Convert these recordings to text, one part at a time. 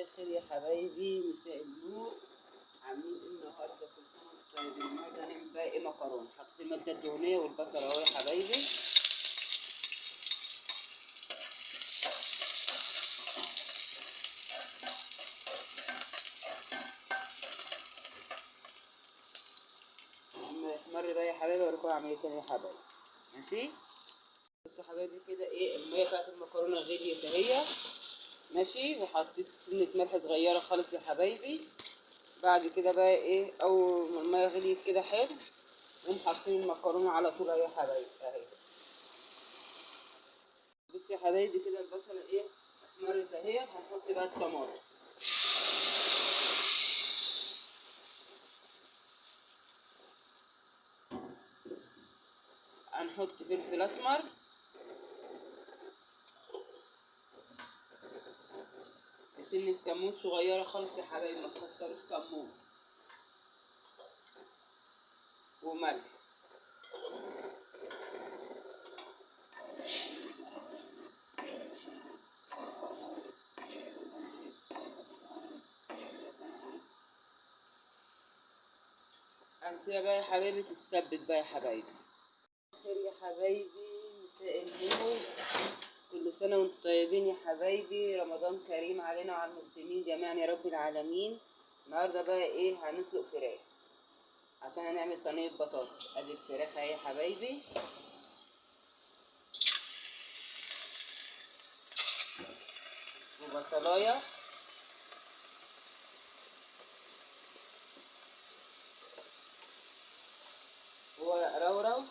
الخير يا حبايبي، مساء النور. عاملين ايه النهارده؟ كل سنه وانتم طيبين. النهارده هنعمل بقى ايه؟ مكرونه. حطيت الماده الدهنيه والبصل اهو يا حبايبي. لما يحمر بقى يا حبايبي اوريكم اعمل ايه تاني يا حبايبي. ماشي. بصوا يا حبايبي كده ايه، الميه بتاعت المكرونه غليت اهي. ماشي. وحطيت سنه ملح صغيره خالص يا حبايبي. بعد كده بقى ايه، اول ما الميه غليت كده حلو، نقوم حاطين المكرونه على طول اهي يا حبايبي اهي. بصوا يا حبايبي كده البصله ايه احمرت اهي. هنحط بقى الطماطم. هنحط فلفل اسمر، سنة كمون صغيرة خالص يا حبايبي، ما تكتروش كمون، وملح. هنسيبها بقى يا حبايبي تتسبك بقى يا حبايبي. خير يا حبايبي، مساء النور. كل سنة وانتم طيبين يا حبايبي. رمضان كريم علينا وعلى المسلمين جميعا يا رب العالمين. النهارده بقى ايه، هنسلق فراخ عشان هنعمل صينية بطاطس. ادي الفراخ اهي يا حبايبي، وبصلايه، وورق رورو،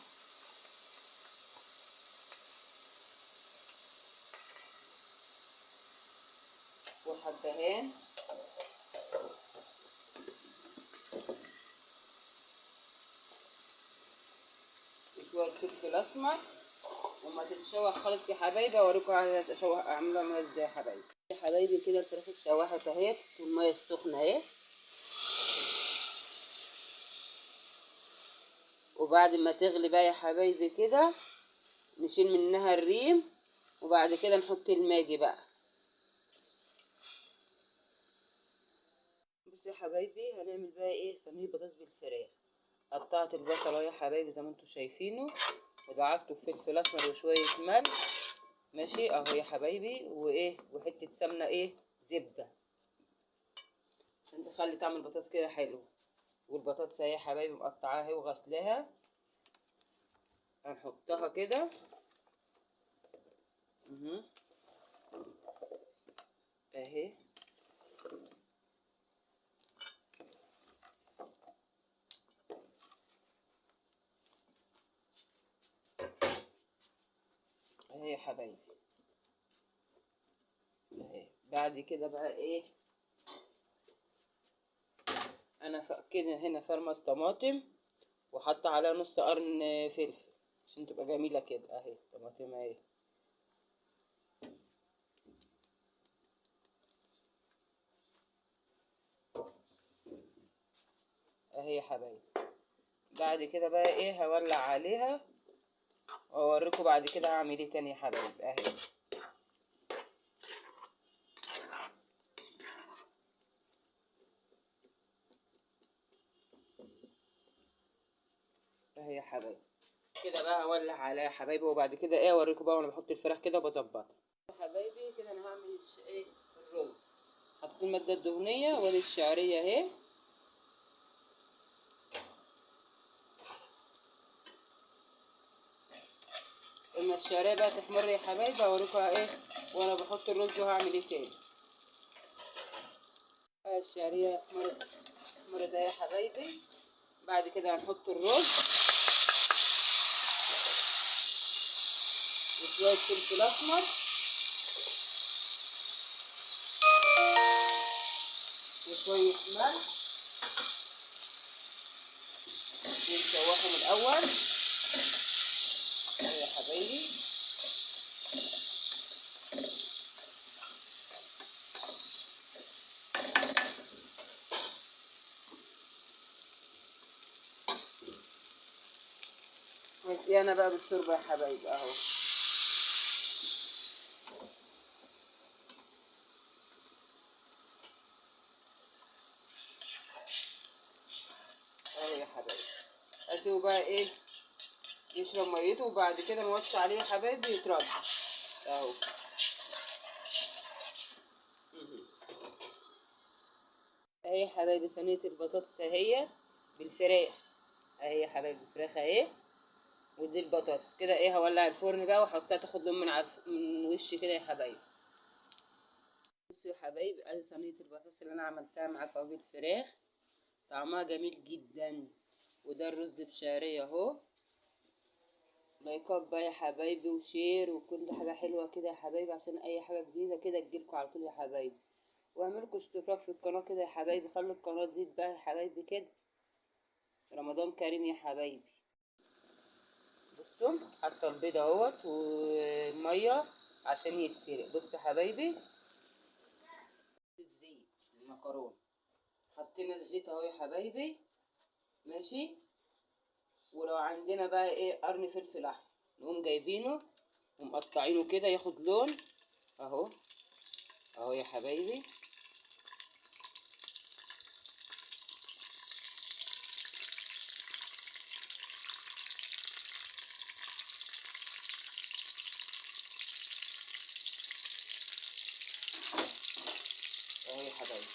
وحبهان، وشوية فلفل اسمر. وما تتشوح خالص يا حبايبي، اوريكم اعملها ازاي يا حبايبي. يا حبايبي كده الفراخ اتشوحت اهي والميه السخنه اهي. وبعد ما تغلي بقى يا حبايبي كده نشيل منها الريم، وبعد كده نحط الماجي بقى. بصوا يا حبايبي هنعمل بقى ايه، صينيه بطاطس بالفراخ. قطعت البصل اهو يا حبايبي زي ما انتم شايفينه، ودعكته بفلفل اسمر وشويه ملح. ماشي اهو يا حبايبي، وايه، وحته سمنه ايه، زبده، عشان تخلي طعم البطاطس كده حلو. والبطاطس اهي يا حبايبي مقطعاها اهي وغسلاها. هنحطها كده اهي. اهي يا حبايبي اهي. بعد كده بقى ايه، انا كده هنا فرمه الطماطم وحاطه عليها نص قرن فلفل عشان تبقى جميله كده اهي. الطماطم اهي اهي يا حبايبي. بعد كده بقى ايه، هولع عليها واوريكم بعد كده هعمل ايه تاني يا حبايبي اهي. اهي يا حبايبي كده بقى هولع عليها يا حبايبي، وبعد كده ايه اوريكم بقى وانا بحط الفراخ كده وبظبطها يا حبايبي. كده انا هعمل ايه، الرز. حطيت الماده الدهنيه وادي الشعريه اهي. اما الشعريه بقى تحمر يا حبايبي اوريكم ايه وانا بحط الرز وهعمل ايه تاني. الشعريه احمرت اهي يا حبايبي. بعد كده هنحط الرز وشويه فلفل اسمر وشويه ملح، ونشوحهم الاول اهي يا حبايبي. نسيانا بقى بالشوربه يا حبايبي اهو. هسيبه بقى ايه يشرب ميته، وبعد كده نوطي عليه يا حبايبي يترد اهو. اهي يا حبايبي صينيه البطاطس اهي بالفراخ. اهي يا حبايبي الفراخ اهي، ودي البطاطس كده. ايه هولع الفرن بقى واحطها تاخد لون من وش كده يا حبايبي. بصوا يا حبايبي ادي صينيه البطاطس اللي انا عملتها معاكم اهو بالفراخ، طعمها جميل جدا. وده الرز بشعريه اهو. لايكات بقى يا حبايبي وشير وكل حاجه حلوه كده يا حبايبي، عشان اي حاجه جديده كده تجيلكوا على طول يا حبايبي. واعملكوا اشتراك في القناه كده يا حبايبي، خلوا القناه تزيد بقى يا حبايبي كده. رمضان كريم يا حبايبي. بصوا حاطه البيض اهوت والميه عشان يتسلق. بصوا يا حبايبي زيت المكرونه، حطينا الزيت اهو يا حبايبي ماشي. ولو عندنا بقى ايه قرن فلفل احمر نقوم جايبينه ومقطعينه كده ياخد لون اهو. اهو يا حبايبي اهو يا حبايبي.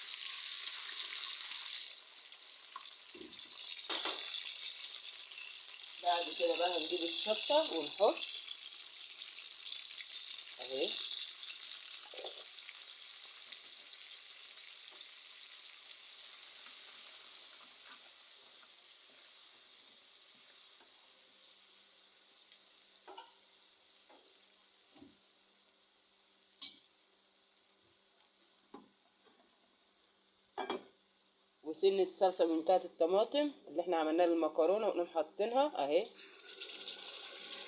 بعد كده بقى هنجيب الشطه ونحط اهي. وسنة صلصة من بتاعة الطماطم اللي احنا عملناها بالمكرونة ونقوم حاطينها اهي.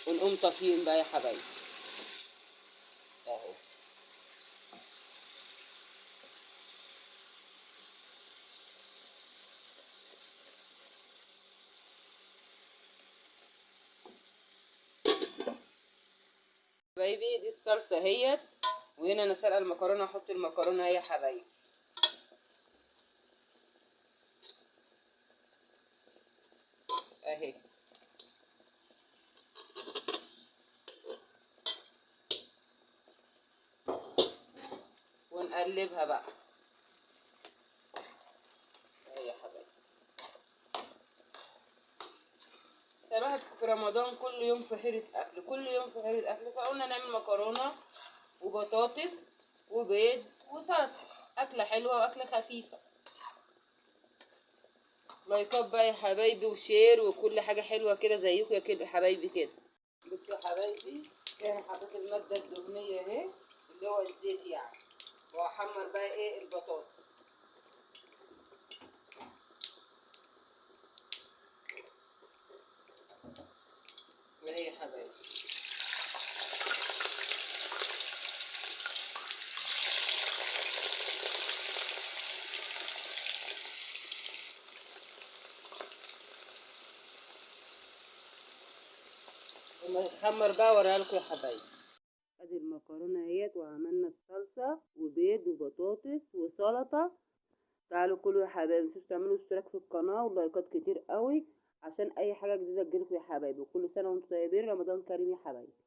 ونقوم طافيين بقى يا حبايبي اهو. حبايبي دي الصلصة اهيت. وهنا انا سلقة المكرونة، احط المكرونة اهي يا حبايبي اهي. ونقلبها بقى اهي يا حبايبي. الواحد في رمضان كل يوم في حيرة اكل، كل يوم في حيرة اكل، فقلنا نعمل مكرونة وبطاطس وبيض وسلطة، اكلة حلوة واكلة خفيفة. لايكات بقى يا حبايبي وشير وكل حاجة حلوة كده زيكم يا كده حبايبي كده. بصوا يا حبايبي انا حطيت المادة الدهنية اهي اللي هو الزيت يعني، واحمر بقى ايه البطاطس اهي يا حبايبي. لما تتحمر بقى اوريها لكم يا حبايبي. ادي المكرونه اهيت، وعملنا الصلصه وبيض وبطاطس وسلطه. تعالوا كلوا يا حبايبي، متنسوش تعملوا اشتراك في القناه ولايكات كتير قوي عشان اي حاجه جديده تجيلكوا يا حبايبي. وكل سنه وانتم طيبين، رمضان كريم يا حبايبي.